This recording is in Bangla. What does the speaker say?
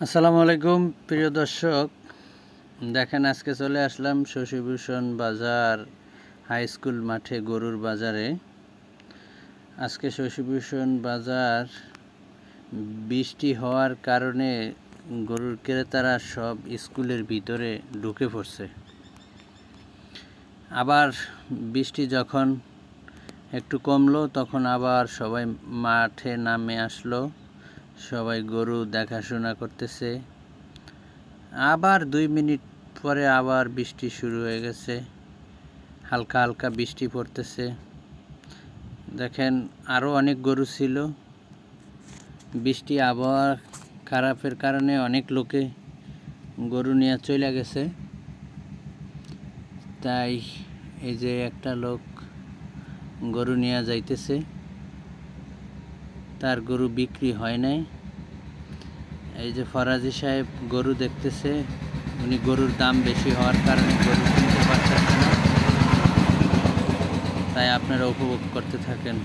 আসসালামু আলাইকুম প্রিয় দর্শক, দেখেন আজকে চলে আসলাম শশীভূষণ বাজার হাই স্কুল মাঠে গরুর বাজারে। আজকে শশীভূষণ বাজার বৃষ্টি হওয়ার কারণে গরুর ক্রেতারা সব স্কুলের ভিতরে ঢুকে পড়ছে। আবার বৃষ্টি যখন একটু কমলো তখন আবার সবাই মাঠে নামে আসলো, সবাই গরু দেখাশোনা করতেছে। আবার 2 মিনিট পরে আবার বৃষ্টি শুরু হয়ে গেছে, হালকা হালকা বৃষ্টি পড়তেছে। দেখেন আরও অনেক গরু ছিল। বৃষ্টি আবহাওয়া খারাপের কারণে অনেক লোকে গরু নিয়ে চলে গেছে। তাই এই যে একটা লোক গরু নিয়ে যাইতেছে, তার গরু বিক্রি হয় নাই। এই যে ফরাজি সাহেব গরু দেখতেছে, উনি গরুর দাম বেশি হওয়ার কারণে গরু কিনতে পারতেছে না, তাই আপনারা উপভোগ করতে থাকেন।